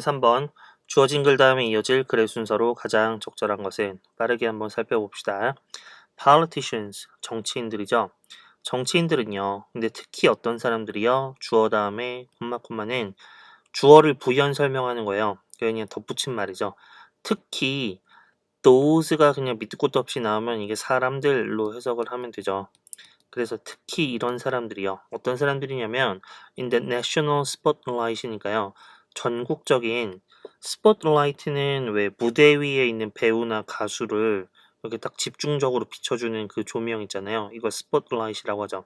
3번 주어진 글 다음에 이어질 글의 순서로 가장 적절한 것은 빠르게 한번 살펴봅시다. Politicians, 정치인들이죠. 정치인들은요. 근데 특히 어떤 사람들이요. 주어 다음에 콤마는 주어를 부연 설명하는 거예요. 그냥 덧붙인 말이죠. 특히 those가 그냥 밑도 끝도 없이 나오면 이게 사람들로 해석을 하면 되죠. 그래서 특히 이런 사람들이요. 어떤 사람들이냐면 in the national spotlight이니까요. 전국적인 스포트라이트는 왜 무대 위에 있는 배우나 가수를 이렇게 딱 집중적으로 비춰주는 그 조명 있잖아요. 이거 스포트라이트라고 하죠.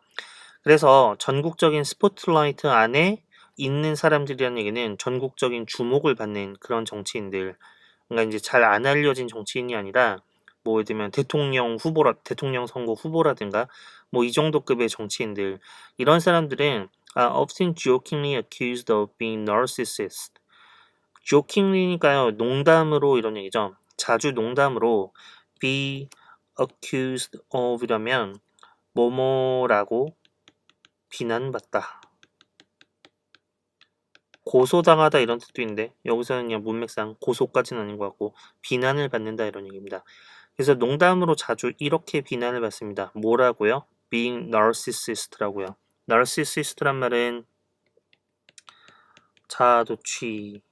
그래서 전국적인 스포트라이트 안에 있는 사람들이라는 얘기는 전국적인 주목을 받는 그런 정치인들. 그러니까 이제 잘 안 알려진 정치인이 아니라 뭐 예를 들면 대통령 선거 후보라든가 뭐 이 정도 급의 정치인들 이런 사람들은 are often jokingly accused of being narcissist. jokingly니까요 농담으로 이런 얘기죠. 자주 농담으로 be accused of이라면 뭐뭐라고 비난받다. 고소당하다 이런 뜻도 있는데 여기서는 그냥 문맥상 고소까지는 아닌 것 같고 비난을 받는다 이런 얘기입니다. 그래서 농담으로 자주 이렇게 비난을 받습니다. 뭐라고요? being narcissist라고요. narcissist란 말은 자아도취하는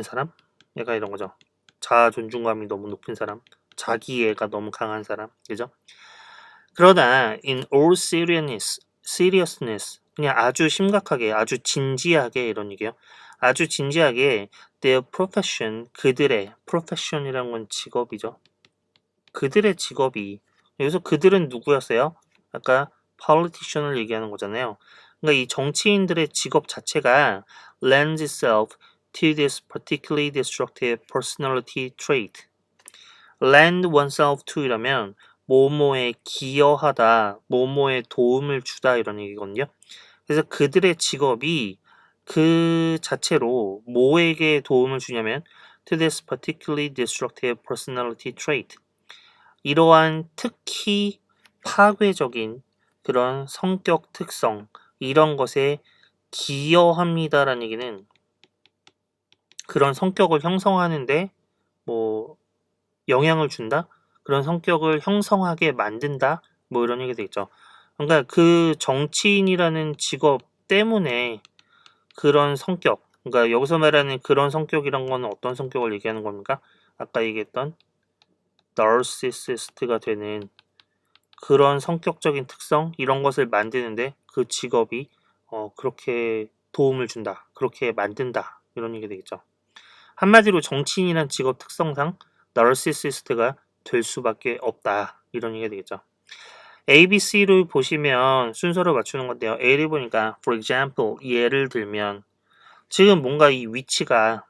사람? 약간 이런 거죠. 자아 존중감이 너무 높은 사람, 자기애가 너무 강한 사람, 그죠? 그러나 in all seriousness 그냥 아주 심각하게, 아주 진지하게 이런 얘기요. 아주 진지하게 their profession 그들의 profession이라는 건 직업이죠. 그들의 직업이 여기서 그들은 누구였어요? 아까 politician을 얘기하는 거잖아요. 그러니까 이 정치인들의 직업 자체가 lends itself to this particularly destructive personality trait. lend oneself to 이라면 뭐뭐에 기여하다, 뭐뭐에 도움을 주다 이런 얘기거든요. 그래서 그들의 직업이 그 자체로 뭐에게 도움을 주냐면 to this particularly destructive personality trait. 이러한 특히 파괴적인 그런 성격 특성 이런 것에 기여합니다라는 얘기는 그런 성격을 형성하는데 뭐 영향을 준다? 그런 성격을 형성하게 만든다? 뭐 이런 얘기 되겠죠. 그러니까 그 정치인이라는 직업 때문에 그런 성격, 그러니까 여기서 말하는 그런 성격이란 건 어떤 성격을 얘기하는 겁니까? 아까 얘기했던 narcissist가 되는 그런 성격적인 특성 이런 것을 만드는데 그 직업이 그렇게 도움을 준다, 그렇게 만든다 이런 얘기 되겠죠. 한마디로 정치인이란 직업 특성상 나르시시스트가 될 수밖에 없다 이런 얘기가 되겠죠. A, B, C를 보시면 순서를 맞추는 건데요. A를 보니까 for example 예를 들면 지금 뭔가 이 위치가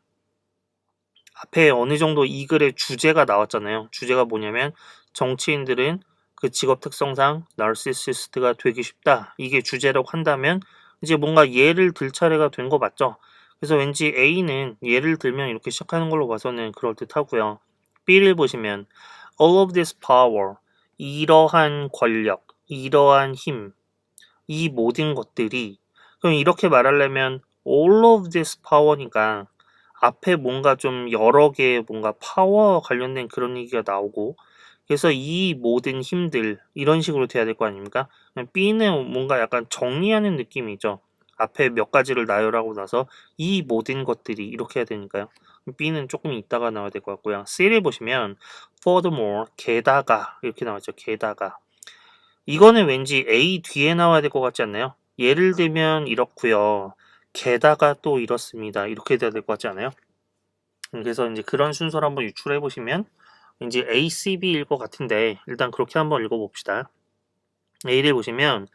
앞에 어느 정도 이 글의 주제가 나왔잖아요. 주제가 뭐냐면 정치인들은 그 직업 특성상 나르시시스트가 되기 쉽다. 이게 주제라고 한다면 이제 뭔가 예를 들 차례가 된 거 맞죠? 그래서 왠지 A는 예를 들면 이렇게 시작하는 걸로 봐서는 그럴듯하고요. B를 보시면 all of this power, 이러한 권력, 이러한 힘, 이 모든 것들이 그럼 이렇게 말하려면 all of this power니까 앞에 뭔가 좀 여러 개의 뭔가 파워 관련된 그런 얘기가 나오고 그래서 이 모든 힘들 이런 식으로 돼야 될 거 아닙니까? B는 뭔가 약간 정리하는 느낌이죠. 앞에 몇 가지를 나열하고 나서 이 모든 것들이 이렇게 해야 되니까요. B는 조금 이따가 나와야 될 것 같고요. C를 보시면 furthermore, 게다가 이렇게 나왔죠. 게다가 이거는 왠지 A 뒤에 나와야 될 것 같지 않나요? 예를 들면 이렇고요. 게다가 또 이렇습니다. 이렇게 돼야 될 것 같지 않아요? 그래서 이제 그런 순서를 한번 유출해 보시면 이제 A, C, B일 것 같은데 일단 그렇게 한번 읽어봅시다. A를 보시면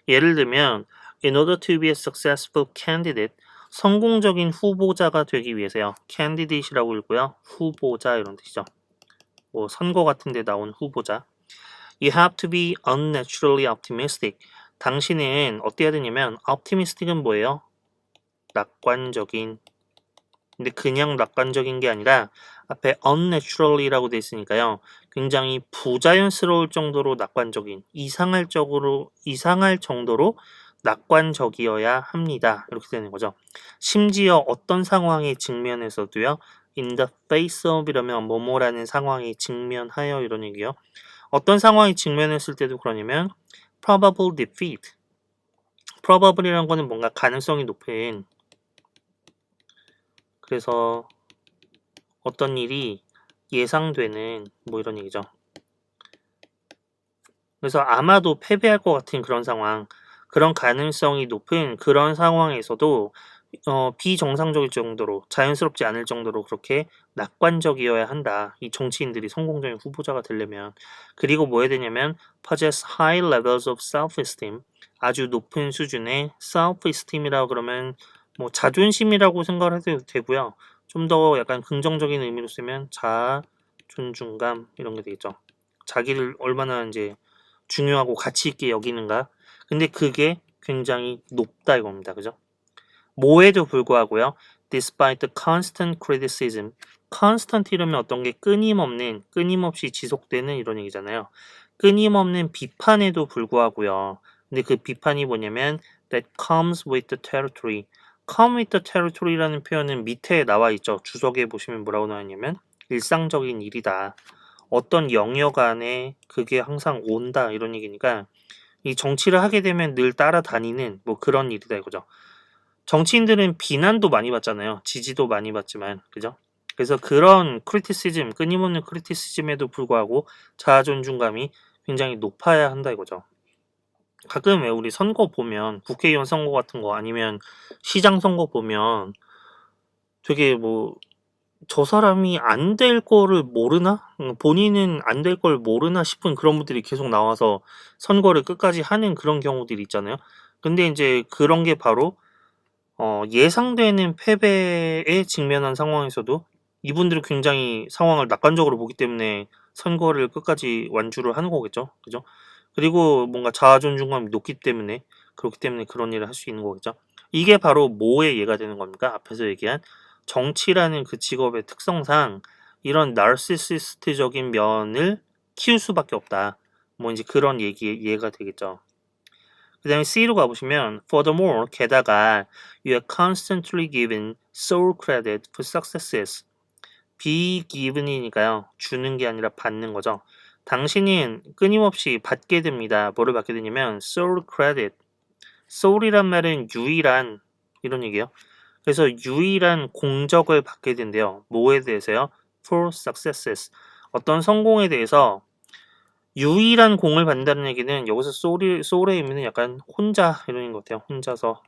예를 들면 in order to be a successful candidate 성공적인 후보자가 되기 위해서요. candidate이라고 읽고요. 후보자 이런 뜻이죠. 뭐 선거 같은 데 나온 후보자. You have to be unnaturally optimistic. 당신은 어때야 되냐면 optimistic은 뭐예요? 낙관적인. 근데 그냥 낙관적인 게 아니라 앞에 unnaturally라고 돼 있으니까요. 굉장히 부자연스러울 정도로 낙관적인, 이상할 정도로 낙관적이어야 합니다. 이렇게 되는 거죠. 심지어 어떤 상황에 직면해서도요. in the face of 이러면 뭐뭐라는 상황에 직면하여 이런 얘기요. 어떤 상황에 직면했을 때도 그러냐면 probable defeat. probable이라는 거는 뭔가 가능성이 높은, 그래서 어떤 일이 예상되는 뭐 이런 얘기죠. 그래서 아마도 패배할 것 같은 그런 상황, 그런 가능성이 높은 그런 상황에서도 비정상적일 정도로, 자연스럽지 않을 정도로 그렇게 낙관적이어야 한다. 이 정치인들이 성공적인 후보자가 되려면. 그리고 뭐 해야 되냐면 possess high levels of self-esteem, 아주 높은 수준의 self-esteem이라고 그러면 뭐 자존심이라고 생각을 해도 되고요. 좀 더 약간 긍정적인 의미로 쓰면 자아, 존중감 이런 게 되겠죠. 자기를 얼마나 이제 중요하고 가치 있게 여기는가. 근데 그게 굉장히 높다 이겁니다. 그죠? 뭐에도 불구하고요. Despite the constant criticism. constant 이러면 어떤 게 끊임없는, 끊임없이 지속되는 이런 얘기잖아요. 끊임없는 비판에도 불구하고요. 근데 그 비판이 뭐냐면 that comes with the territory. come with the territory라는 표현은 밑에 나와 있죠. 주석에 보시면 뭐라고 나왔냐면 일상적인 일이다. 어떤 영역 안에 그게 항상 온다 이런 얘기니까 이 정치를 하게 되면 늘 따라다니는 뭐 그런 일이다 이거죠. 정치인들은 비난도 많이 받잖아요. 지지도 많이 받지만, 그죠? 그래서 그런 크리티시즘, 끊임없는 크리티시즘에도 불구하고 자아 존중감이 굉장히 높아야 한다 이거죠. 가끔 왜 우리 선거 보면 국회의원 선거 같은 거 아니면 시장 선거 보면 되게 뭐 저 사람이 안 될 거를 모르나? 본인은 안 될 걸 모르나 싶은 그런 분들이 계속 나와서 선거를 끝까지 하는 그런 경우들이 있잖아요. 근데 이제 그런 게 바로 예상되는 패배에 직면한 상황에서도 이분들은 굉장히 상황을 낙관적으로 보기 때문에 선거를 끝까지 완주를 하는 거겠죠. 그죠? 그리고 뭔가 자아 존중감이 높기 때문에 그렇기 때문에 그런 일을 할 수 있는 거겠죠. 이게 바로 뭐의 예가 되는 겁니까? 앞에서 얘기한 정치라는 그 직업의 특성상 이런 나르시시스트적인 면을 키울 수밖에 없다. 뭐 이제 그런 예가 되겠죠. 그 다음에 C로 가보시면 furthermore, 게다가 you are constantly given sole credit for successes. be given이니까요. 주는 게 아니라 받는 거죠. 당신은 끊임없이 받게 됩니다. 뭐를 받게 되냐면 sole credit. sole이란 말은 유일한 이런 얘기예요. 그래서 유일한 공적을 받게 된대요. 뭐에 대해서요? for successes. 어떤 성공에 대해서 유일한 공을 받는다는 얘기는 여기서 soul의 의미는 약간 혼자 이런 것 같아요. 혼자서.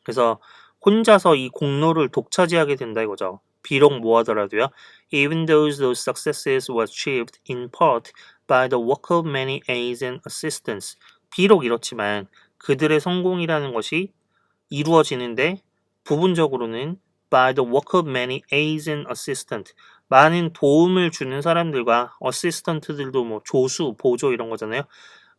그래서 혼자서 이 공로를 독차지하게 된다 이거죠. 비록 뭐하더라도요. Even though those successes were achieved in part by the work of many aides and assistants. 비록 이렇지만 그들의 성공이라는 것이 이루어지는데 부분적으로는 by the work of many aides and assistants. 많은 도움을 주는 사람들과 어시스턴트들도 뭐 조수, 보조 이런 거잖아요.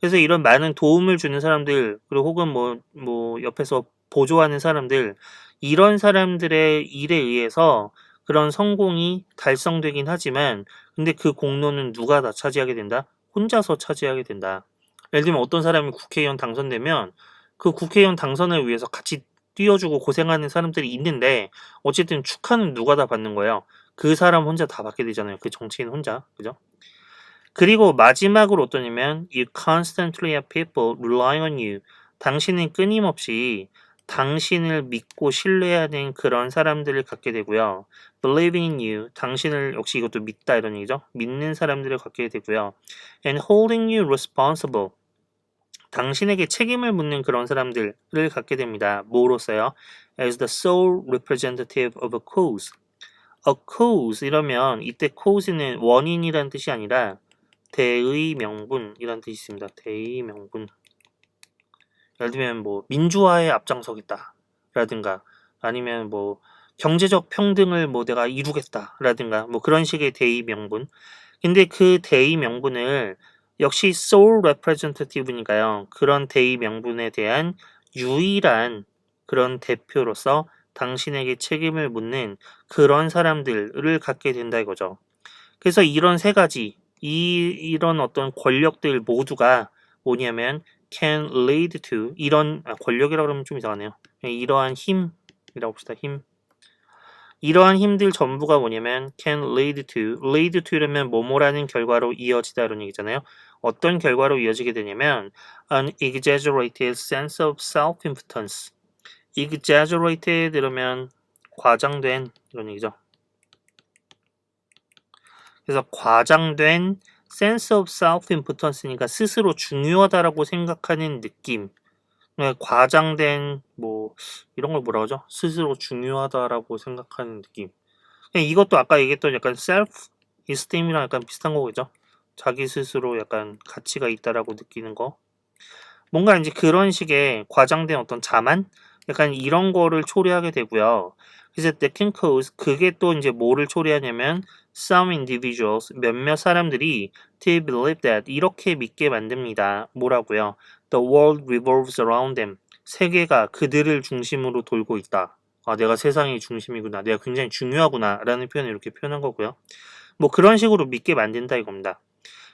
그래서 이런 많은 도움을 주는 사람들, 그리고 혹은 뭐 옆에서 보조하는 사람들, 이런 사람들의 일에 의해서 그런 성공이 달성되긴 하지만, 근데 그 공로는 누가 다 차지하게 된다? 혼자서 차지하게 된다. 예를 들면 어떤 사람이 국회의원 당선되면 그 국회의원 당선을 위해서 같이 뛰어주고 고생하는 사람들이 있는데 어쨌든 축하는 누가 다 받는 거예요. 그 사람 혼자 다 받게 되잖아요. 그 정치인 혼자. 그죠? 그리고 마지막으로 어떠냐면 You constantly have people relying on you. 당신은 끊임없이 당신을 믿고 신뢰하는 그런 사람들을 갖게 되고요. Believing in you. 당신을 역시 이것도 믿다 이런 얘기죠. 믿는 사람들을 갖게 되고요. And holding you responsible. 당신에게 책임을 묻는 그런 사람들을 갖게 됩니다. 뭐로써요? As the sole representative of a cause. A cause 이러면 이때 cause는 원인이란 뜻이 아니라 대의 명분이란 뜻이 있습니다. 대의 명분. 예를 들면 뭐 민주화에 앞장서겠다 라든가 아니면 뭐 경제적 평등을 뭐 내가 이루겠다 라든가 뭐 그런 식의 대의 명분. 근데 그 대의 명분을 역시 sole representative니까요. 그런 대의 명분에 대한 유일한 그런 대표로서 당신에게 책임을 묻는 그런 사람들을 갖게 된다 이거죠. 그래서 이런 세 가지, 이런 어떤 권력들 모두가 뭐냐면 can lead to 이런 권력이라고 그러면 좀 이상하네요. 이러한 힘이라고 봅시다. 힘. 이러한 힘들 전부가 뭐냐면 can lead to이라면 뭐뭐라는 결과로 이어지다 이런 얘기잖아요. 어떤 결과로 이어지게 되냐면 an exaggerated sense of self-importance. exaggerated 이러면 과장된 이런 얘기죠. 그래서 과장된 sense of self-importance니까 스스로 중요하다라고 생각하는 느낌. 과장된 뭐 이런 걸 뭐라 하죠? 스스로 중요하다라고 생각하는 느낌. 이것도 아까 얘기했던 약간 self esteem이랑 약간 비슷한 거겠죠? 자기 스스로 약간 가치가 있다라고 느끼는 거. 뭔가 이제 그런 식의 과장된 어떤 자만 약간 이런 거를 초래하게 되고요. 그래서 that can cause 그게 또 이제 뭐를 초래하냐면 some individuals 몇몇 사람들이 to believe that 이렇게 믿게 만듭니다. 뭐라고요? The world revolves around them. 세계가 그들을 중심으로 돌고 있다. 아, 내가 세상의 중심이구나. 내가 굉장히 중요하구나. 라는 표현을 이렇게 표현한 거고요. 뭐 그런 식으로 믿게 만든다 이겁니다.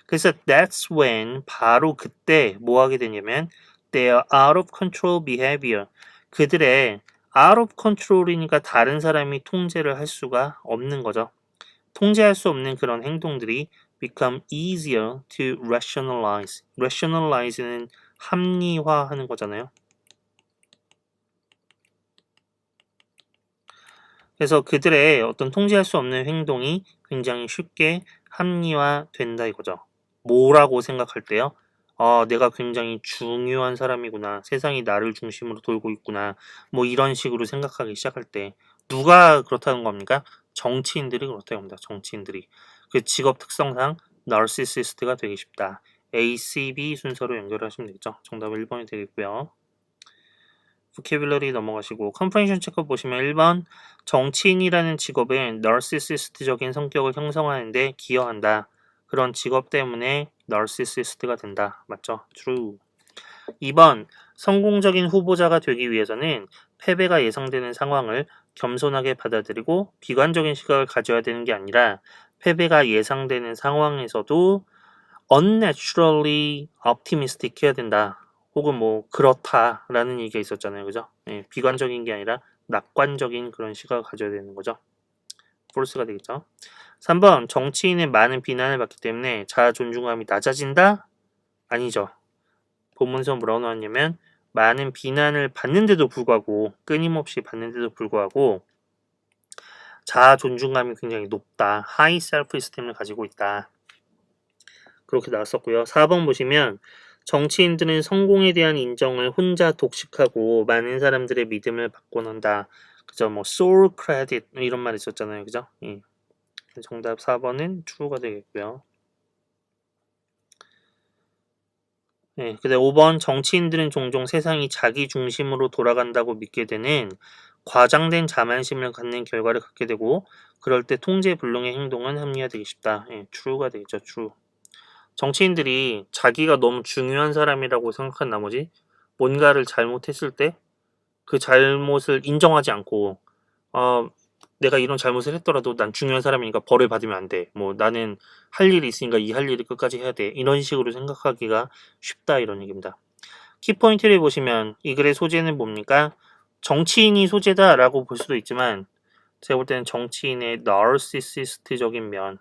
그래서 that's when 바로 그때 뭐 하게 되냐면 their out of control behavior 그들의 out of control이니까 다른 사람이 통제를 할 수가 없는 거죠. 통제할 수 없는 그런 행동들이 become easier to rationalize. rationalize는 합리화하는 거잖아요. 그래서 그들의 어떤 통제할 수 없는 행동이 굉장히 쉽게 합리화된다 이거죠. 뭐라고 생각할 때요? 내가 굉장히 중요한 사람이구나. 세상이 나를 중심으로 돌고 있구나. 뭐 이런 식으로 생각하기 시작할 때 누가 그렇다는 겁니까? 정치인들이 그렇다는 겁니다. 정치인들이. 그 직업 특성상 나르시시스트가 되기 쉽다. A, C, B 순서로 연결하시면 되겠죠. 정답은 1번이 되겠고요. 보캐뷸러리 넘어가시고 컴프레hen션 체크 보시면 1번 정치인이라는 직업은 나르시시스트적인 성격을 형성하는데 기여한다. 그런 직업 때문에 나르시시스트가 된다. 맞죠? True. 2번 성공적인 후보자가 되기 위해서는 패배가 예상되는 상황을 겸손하게 받아들이고 비관적인 시각을 가져야 되는 게 아니라 패배가 예상되는 상황에서도 unnaturally optimistic 해야 된다. 혹은 뭐 그렇다라는 얘기가 있었잖아요. 그죠? 비관적인 게 아니라 낙관적인 그런 시각을 가져야 되는 거죠. false가 되겠죠. 3번 정치인의 많은 비난을 받기 때문에 자아 존중감이 낮아진다? 아니죠. 본문서 뭐라고 나왔냐면 많은 비난을 받는데도 불구하고 끊임없이 받는데도 불구하고 자아 존중감이 굉장히 높다. high self-esteem을 가지고 있다. 그렇게 나왔었고요. 4번 보시면 정치인들은 성공에 대한 인정을 혼자 독식하고 많은 사람들의 믿음을 받곤 한다. 그죠? 뭐 soul credit 이런 말 있었잖아요. 그죠? 예. 정답 4번은 true가 되겠고요. 네, 근데 5번 정치인들은 종종 세상이 자기 중심으로 돌아간다고 믿게 되는 과장된 자만심을 갖는 결과를 갖게 되고 그럴 때 통제불능의 행동은 합리화되기 쉽다. 예, true가 되겠죠. true. 정치인들이 자기가 너무 중요한 사람이라고 생각한 나머지 뭔가를 잘못했을 때 그 잘못을 인정하지 않고 내가 이런 잘못을 했더라도 난 중요한 사람이니까 벌을 받으면 안 돼. 뭐 나는 할 일이 있으니까 이 할 일을 끝까지 해야 돼. 이런 식으로 생각하기가 쉽다 이런 얘기입니다. 키포인트를 보시면 이 글의 소재는 뭡니까? 정치인이 소재다라고 볼 수도 있지만 제가 볼 때는 정치인의 나르시시스트적인 면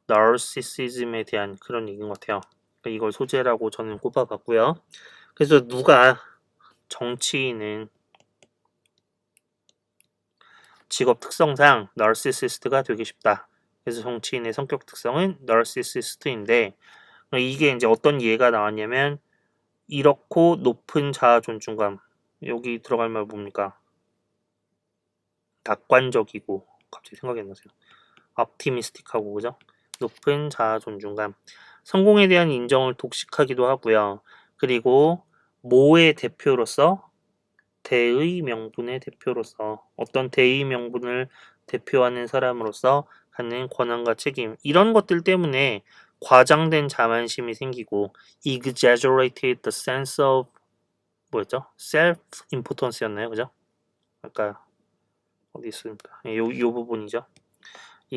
나르시시즘에 대한 그런 얘기인 것 같아요. 이걸 소재라고 저는 꼽아봤고요. 그래서 누가 정치인은 직업 특성상 나르시시스트가 되기 쉽다. 그래서 정치인의 성격 특성은 나르시시스트인데 이게 이제 어떤 예가 나왔냐면 이렇고 높은 자아 존중감 여기 들어갈 말 뭡니까? 낙관적이고 갑자기 생각이 안 나세요. optimistic하고 그죠? 높은 자아 존중감 성공에 대한 인정을 독식하기도 하고요. 그리고 모의 대표로서 대의 명분의 대표로서 어떤 대의 명분을 대표하는 사람으로서 갖는 권한과 책임 이런 것들 때문에 과장된 자만심이 생기고 exaggerated the sense of 뭐였죠? self-importance였나요? 그죠? 아까 어디 있습니까? 요 부분이죠.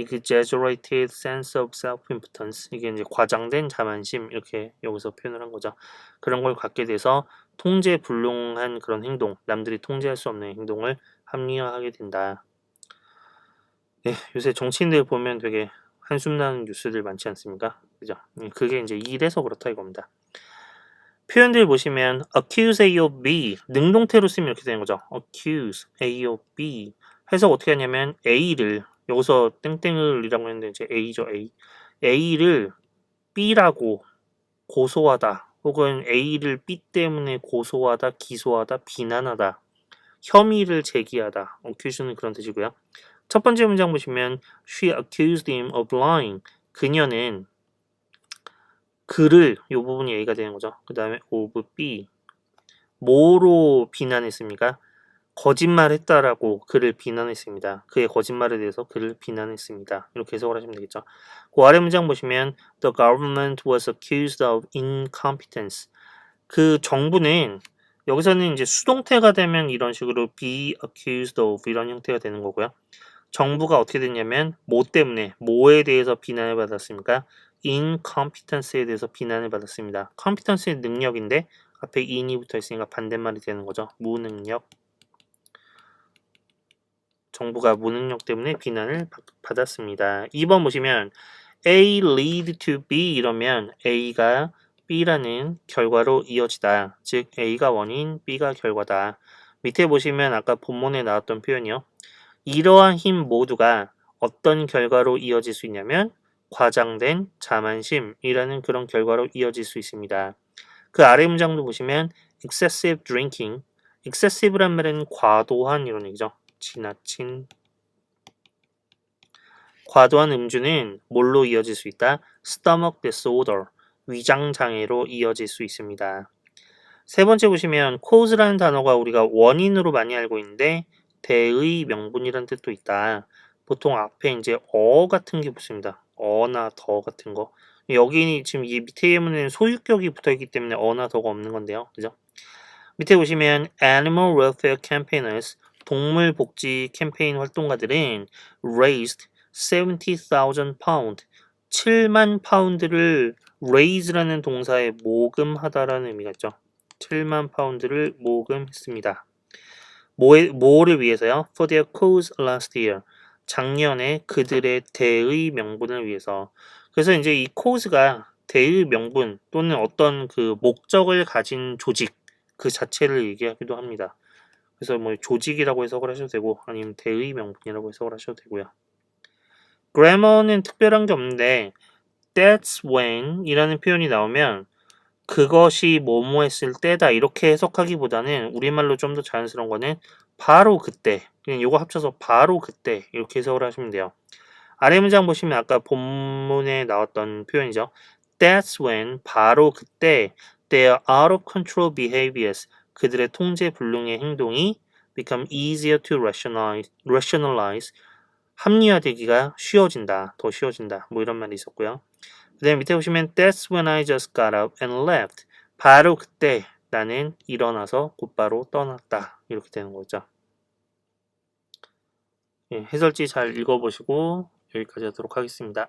exaggerated sense of self-importance. 이게 이제 과장된 자만심 이렇게 여기서 표현을 한 거죠. 그런 걸 갖게 돼서 통제불능한 그런 행동, 남들이 통제할 수 없는 행동을 합리화하게 된다. 네, 요새 정치인들 보면 되게 한숨 나는 뉴스들 많지 않습니까? 그죠? 그게 이제 이래서 그렇다 이겁니다. 표현들 보시면 accuse A of B 능동태로 쓰면 이렇게 되는 거죠. accuse A of B 해석 어떻게 하냐면 A를 여기서 땡땡을이라고 했는데 이제 A죠. A를 B라고 고소하다 혹은 A를 B 때문에 고소하다, 기소하다, 비난하다, 혐의를 제기하다. accuse는 그런 뜻이고요. 첫 번째 문장 보시면 she accused him of lying. 그녀는 그를 이 부분이 A가 되는 거죠. 그 다음에 of B 뭐로 비난했습니까? 거짓말했다라고 그를 비난했습니다. 그의 거짓말에 대해서 그를 비난했습니다. 이렇게 해석을 하시면 되겠죠. 그 아래 문장 보시면 The government was accused of incompetence. 그 정부는 여기서는 이제 수동태가 되면 이런 식으로 be accused of 이런 형태가 되는 거고요. 정부가 어떻게 됐냐면 뭐 때문에 뭐에 대해서 비난을 받았습니까? incompetence에 대해서 비난을 받았습니다. competence의 능력인데 앞에 in이 붙어 있으니까 반대말이 되는 거죠. 무능력. 정부가 무능력 때문에 비난을 받았습니다. 2번 보시면 A lead to B 이러면 A가 B라는 결과로 이어지다. 즉 A가 원인, B가 결과다. 밑에 보시면 아까 본문에 나왔던 표현이요. 이러한 힘 모두가 어떤 결과로 이어질 수 있냐면 과장된 자만심이라는 그런 결과로 이어질 수 있습니다. 그 아래 문장도 보시면 excessive drinking, excessive란 말은 과도한 이런 얘기죠. 지나친 과도한 음주는 뭘로 이어질 수 있다? stomach disorder, 위장 장애로 이어질 수 있습니다. 세 번째 보시면 cause라는 단어가 우리가 원인으로 많이 알고 있는데 대의 명분이라는 뜻도 있다. 보통 앞에 이제 같은 게 붙습니다. 나 더 같은 거. 여기 지금 이 밑에 예문에는 소유격이 붙어 있기 때문에 나 더가 없는 건데요. 그죠? 밑에 보시면 animal welfare campaigners 동물 복지 캠페인 활동가들은 raised 70,000 pound 7만 파운드를 raise라는 동사에 모금하다라는 의미가 있죠. 7만 파운드를 모금했습니다. 뭐를 위해서요? For their cause last year. 작년에 그들의 대의 명분을 위해서. 그래서 이제 이 cause가 대의 명분 또는 어떤 그 목적을 가진 조직 그 자체를 얘기하기도 합니다. 그래서 뭐 조직이라고 해석을 하셔도 되고 아니면 대의 명분이라고 해석을 하셔도 되고요. grammar는 특별한 게 없는데 that's when 이라는 표현이 나오면 그것이 뭐뭐 했을 때다 이렇게 해석하기보다는 우리말로 좀 더 자연스러운 거는 바로 그때 그냥 요거 합쳐서 바로 그때 이렇게 해석을 하시면 돼요. 아래 문장 보시면 아까 본문에 나왔던 표현이죠. That's when 바로 그때 their out of control behaviors 그들의 통제 불능의 행동이 become easier to rationalize 합리화되기가 쉬워진다. 더 쉬워진다. 뭐 이런 말이 있었고요. 그 다음에 밑에 보시면 That's when I just got up and left. 바로 그때 나는 일어나서 곧바로 떠났다. 이렇게 되는 거죠. 예, 해설지 잘 읽어보시고 여기까지 하도록 하겠습니다.